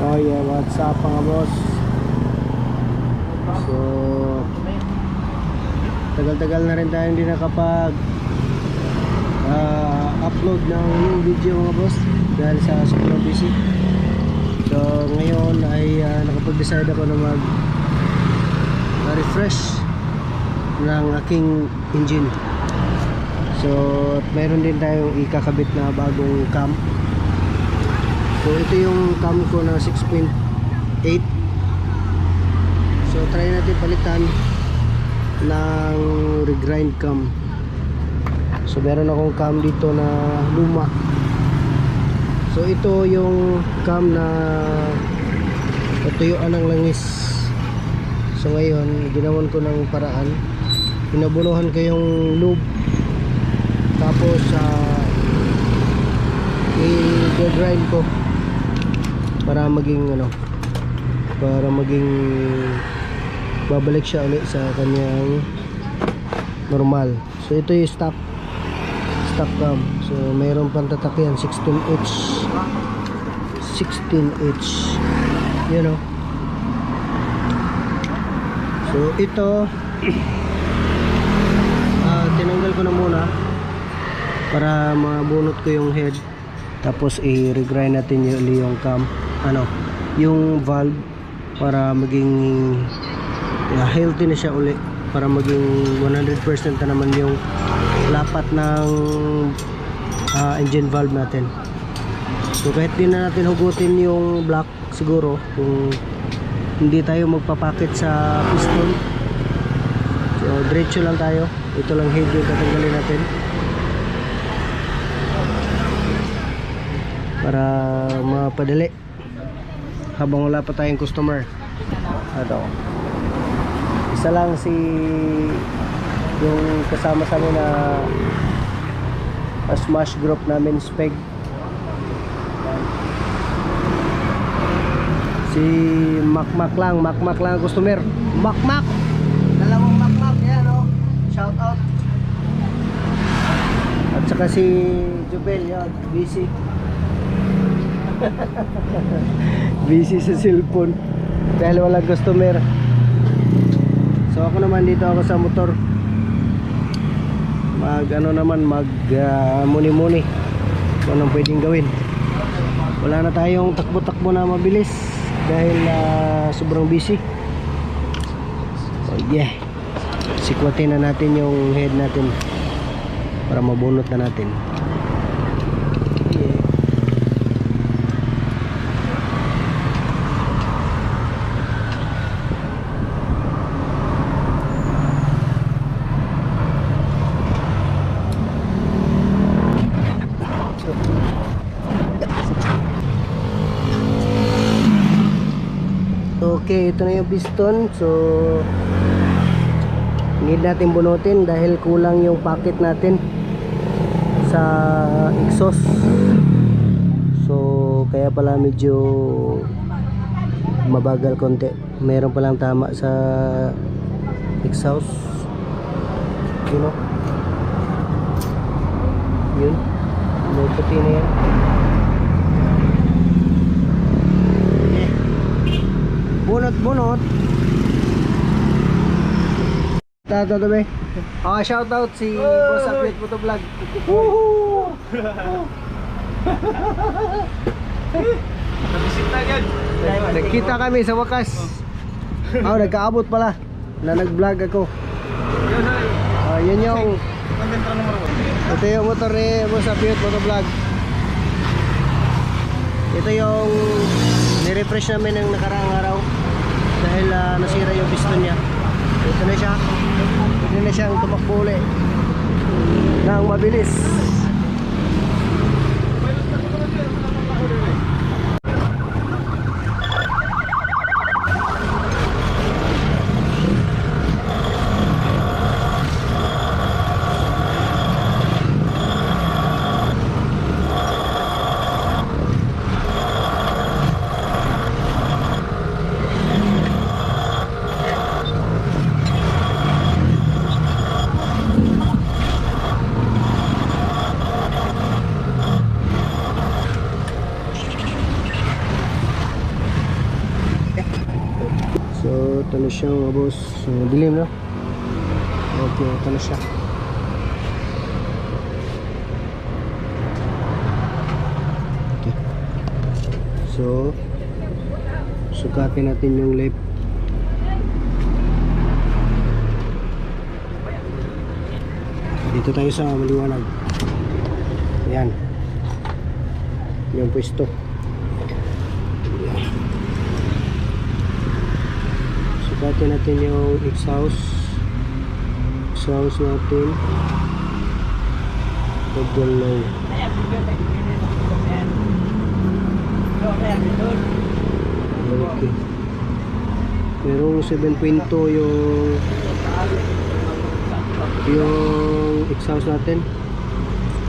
Oh yeah, what's up mga boss? So tagal-tagal na rin tayo hindi nakapag upload ng new video mga boss dahil sa sobrang busy. So ngayon ay nakapag-decide ako na refresh ng aking engine. So mayroon din tayong ikakabit na bagong cam. So ito yung cam ko na 6.8. So try natin palitan ng regrind cam. So meron akong cam dito na luma. So ito yung cam na natuyuan ng langis. So ngayon ginawan ko ng paraan, pinabunuhan ko yung lube, tapos i-grind ko para maging babalik siya ulit sa kanyang normal. So ito yung stock cam. So mayroon pang tatak yan, 16H you know. So ito tinanggal ko na muna para mabunot ko yung head, tapos i-regrind natin yung cam, yung valve, para maging healthy na siya uli, para maging 100% na naman yung lapat ng engine valve natin. So kahit din na natin hugutin yung block, siguro kung hindi tayo magpapakit sa piston, so diretso lang tayo. Ito lang head yung tatanggalin natin para mapadali habang wala pa tayong customer. Ito, isa lang si yung kasama sa amin na smash group namin, Speg. Si Makmak lang ang customer. Makmak, dalawang Makmak yan, oh. Shout out. At saka si Jubel, yan, busy. Busy sa cellphone dahil walang customer. So ako naman, dito ako sa motor, muni-muni kung anong pwedeng gawin. Wala na tayong takbo-takbo na mabilis dahil sobrang busy. So yeah, sikwatin na natin yung head natin para mabunot na natin. Okay, ito na yung piston. So need natin bunutin dahil kulang yung pocket natin sa exhaust. So kaya pala medyo mabagal konti. Meron palang tama sa exhaust, you know. Yun, may puti na yan. Bunot. Tatabi. Shout out si Boss Akwit Photo Vlog. Woohoo! Nagkita kami sa wakas. Nagkaabot pala na nag-vlog ako. Yun yung ito yung motor ni Boss Akwit Photo Vlog. Ito yung ni-refresh namin ng nakaraang araw dahil nasira yung piston niya. Ito na siya. Ito na siyang tumakbo ulit nang mabilis. Ito na siya mga boss. So, dilim no? Okay, ito na siya. Okay. So, sukatin natin yung lip. Dito tayo sa maliwanag. Ayan. Yung pwesto. Ayan. Sukatin natin yung exhaust. Exhaust natin. Double low. Okay. Merong 7.2 yung exhaust natin.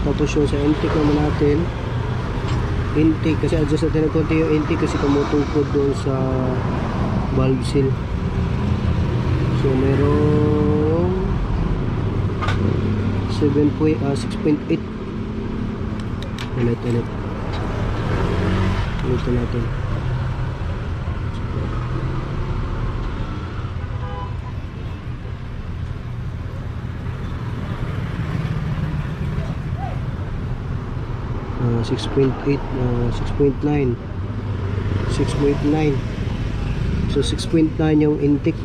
Tapos yung sa intake naman natin, intake kasi adjust natin ng konti yung intake kasi tumutungkod doon sa valve seal. So merong 6.8. Ulit natin. Uh, 6.8, 6.9. So 6.9 yung intake.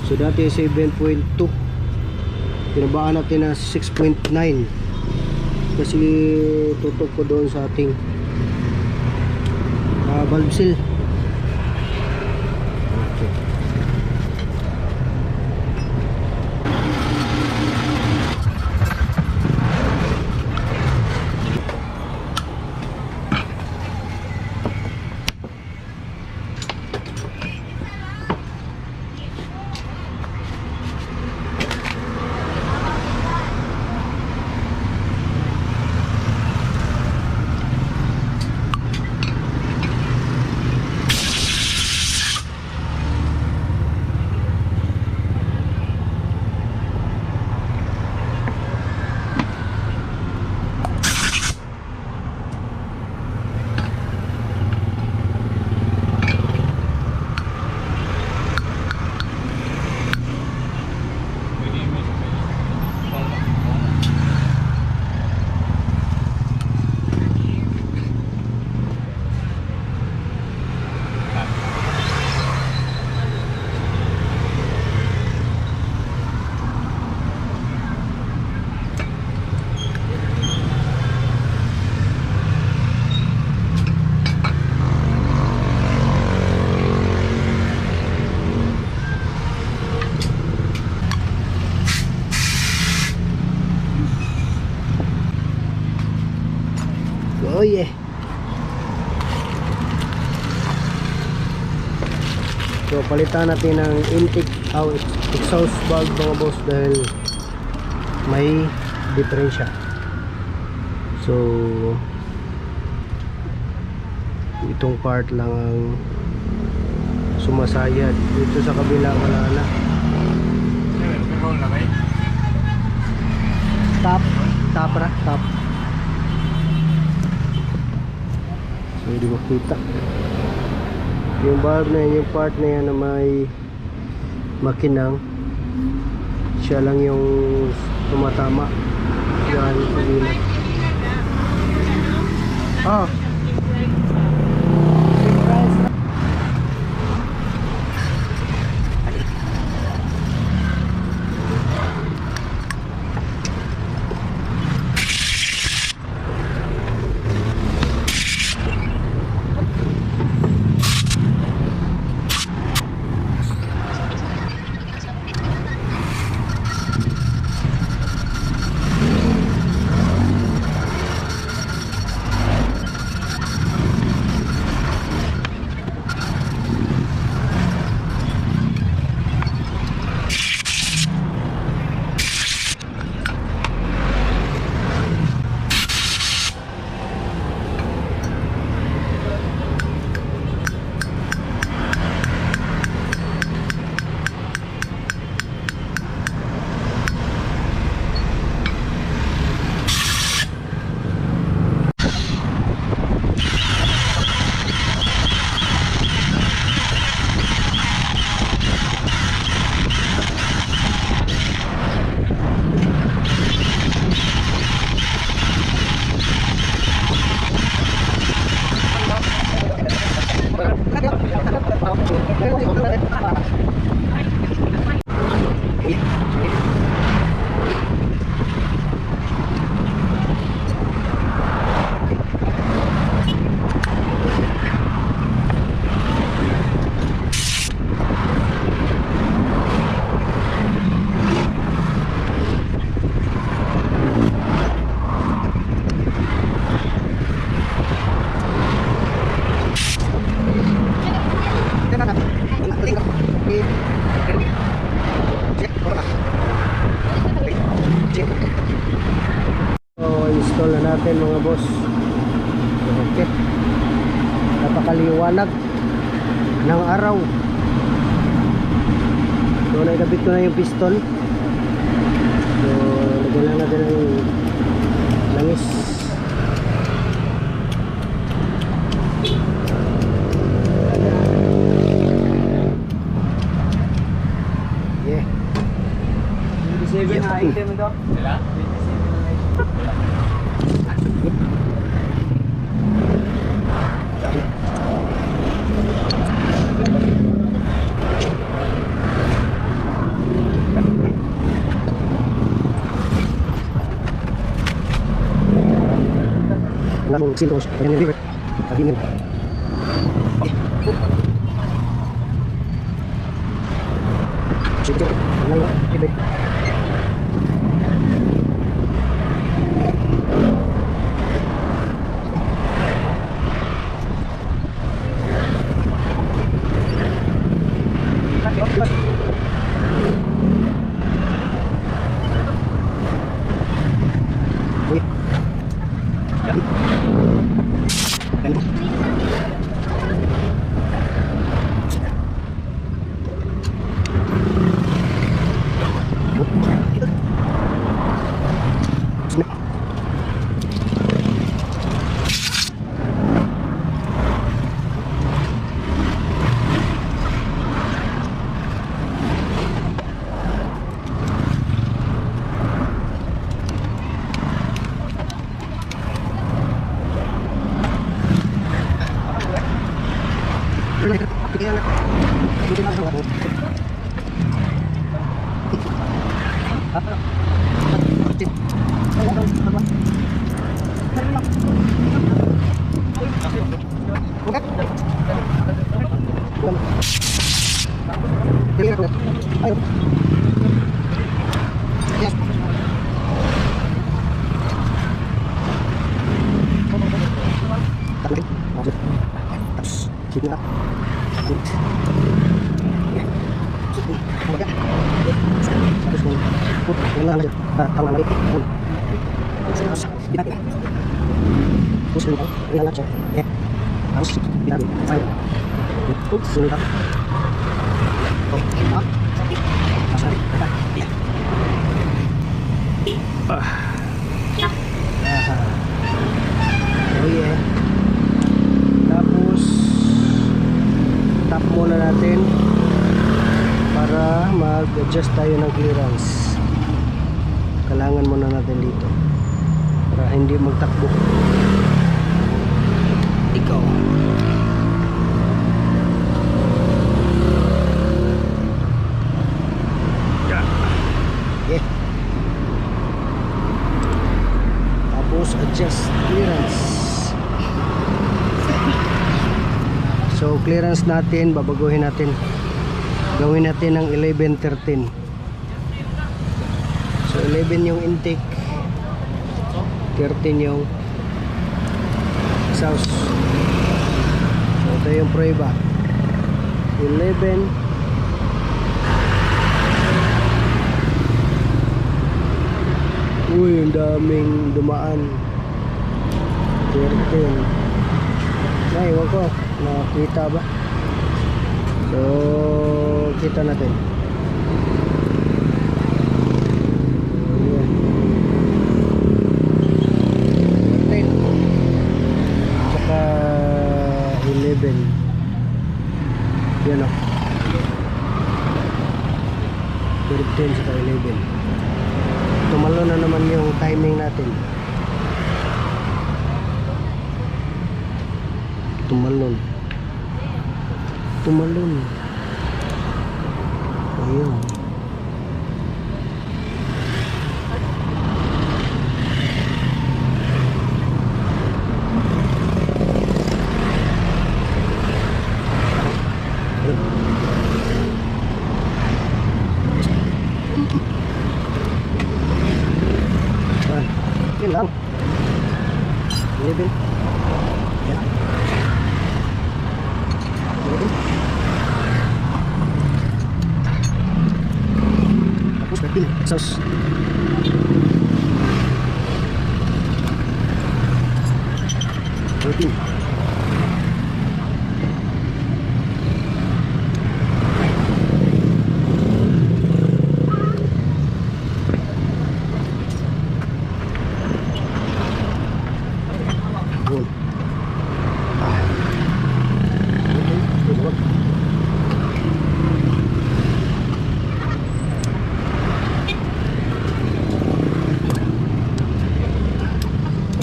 So dati 7.2, pinabaan natin na 6.9 kasi tutok ko doon sa ating valve seal. Okay. Oh yeah. So palitan natin ng intake exhaust valve mga boss dahil may diferensya. So itong part lang ang sumasayad. Dito sa kabila wala na. Top. So hindi makita yung valve na yan, yung part na yan na may makinang, siya lang yung tumatama yan ulit. So, install na natin mga boss. Okay. Napakaliwanag ng araw. So, naikabit ko na yung piston. So, lagyan lang natin ng langis. Yeah. 27 na item ito. Wala? 27 na item. Lamang sintos, kanya river. Kaginin. Sige, ano lang, ibig. Oh yeah. Tapos tap muna natin para mag-adjust tayo ng clearance. Kailangan muna natin dito para hindi magtakbo. Ikaw. Yeah. Tapos adjust clearance. So clearance natin, babaguhin natin. Gawin natin ng 11-13. So 11 yung intake, 13 yung exhaust. So ito yung prueba. 11, uy, ang daming dumaan. 13. Ay, ewan ko, nakita ba? So kita natin. Tsaka 11. Yan o. 13 tsaka 11. Tumalo na naman yung timing natin. Tumalon. Ayun. Yun lang. 11. Yan. 11. Tapos 13. Sauce. 14. Yun.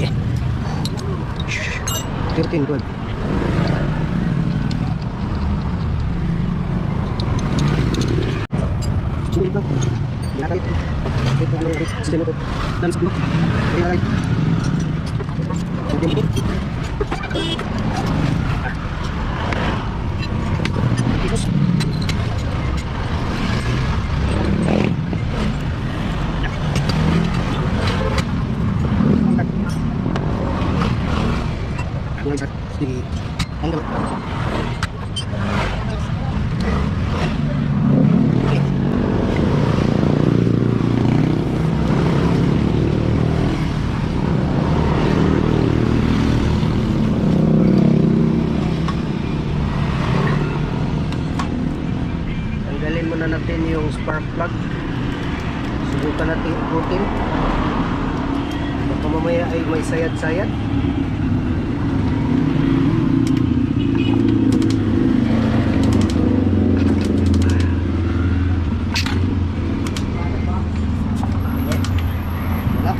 Yeah. 13 good. Sini ito. Bilakal. Ito ano rin. Sini ito. Dan sebelum. Bilakal. Tiempo. Terus. Belajar di angle. Tanggalin muna natin yung spark plug. Subukan natin ikutin. Baka mamaya ay may sayad-sayad. Wala.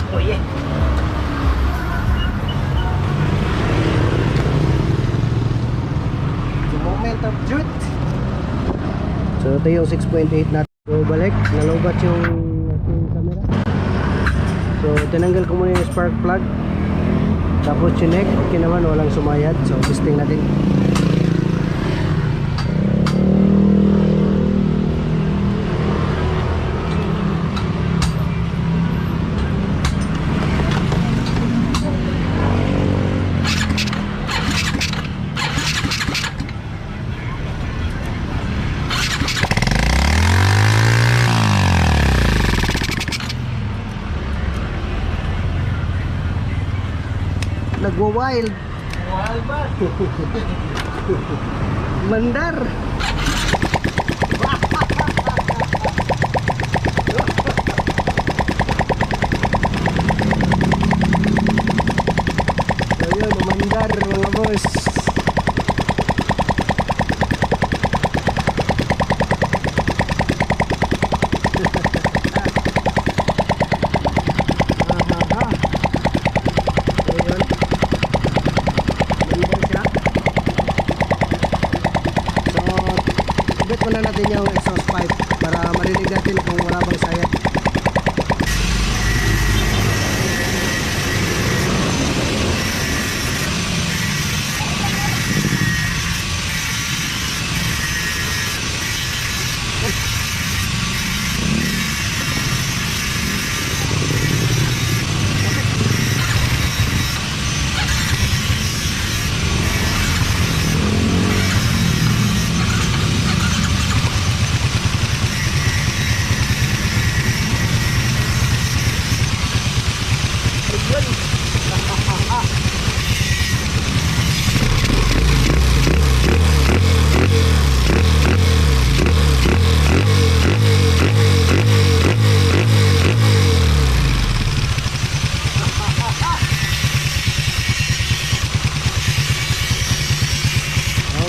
Oh yeah. The moment of truth. So ito yung 6.8 natin. So balik, nalobat yung ating camera. So tinanggal ko muna yung spark plug. Tapos chinek, okay naman, walang sumayad. So testing natin. Nagwa-wild. Wild ba? Mandar. Ayun, mandar mga boss. Ibit muna natin yung exhaust pipe para marinig natin kung wala bang sayad.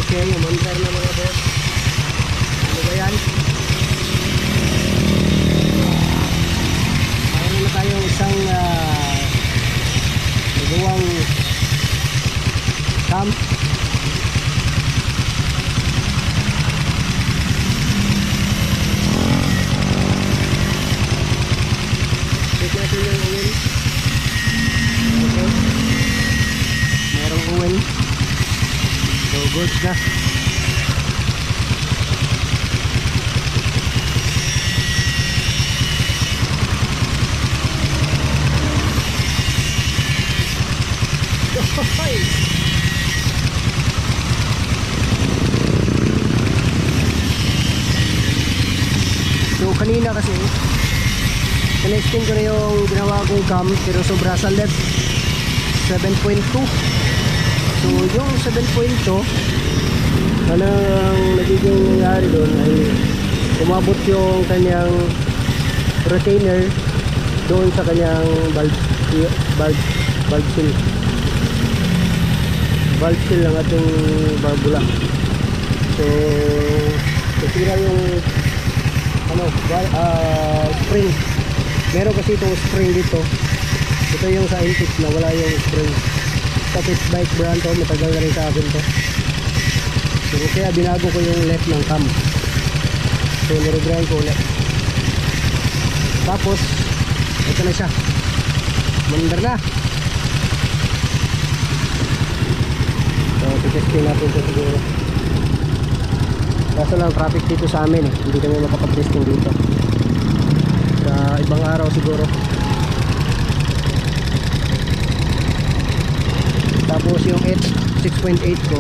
Okay, umandar na mga boss. yan. Mayroon na tayong isang nagawang cam. Check natin yung oil. Okay. Mayroong oil. So good na. So kanina kasi kinesting ko na yung ginawa kong cam pero sobra sa left 7.2. So yung 7.2 anong nagiging nangyari doon ay umabot yung kanyang retainer doon sa kanyang valve seal ng ating barbula. So nasira yung spring. Meron kasi itong spring dito. Ito yung sa intake na wala yung spring. Sa Pit Bike brand to, matagal na rin sa akin to. So kaya binago ko yung left ng cam. So nire-grind ko ulit. Tapos ito na siya. Mandar na. So testing natin ito siguro. Kaso lang traffic dito sa amin eh. Hindi kami makapag-testing dito. Sa ibang araw siguro. Tapos yung 6.8 ko.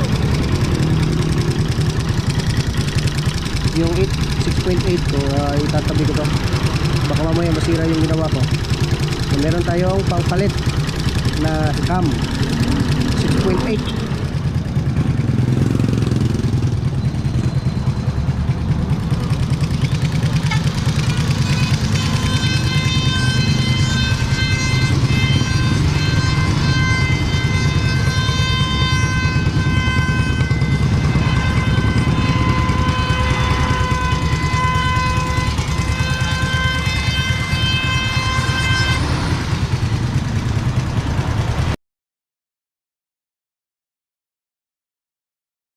Yung 6.8 ko, itatabi ko to. Baka mamaya masira yung ginawa ko. So, meron tayong pangpalit na cam 6.8.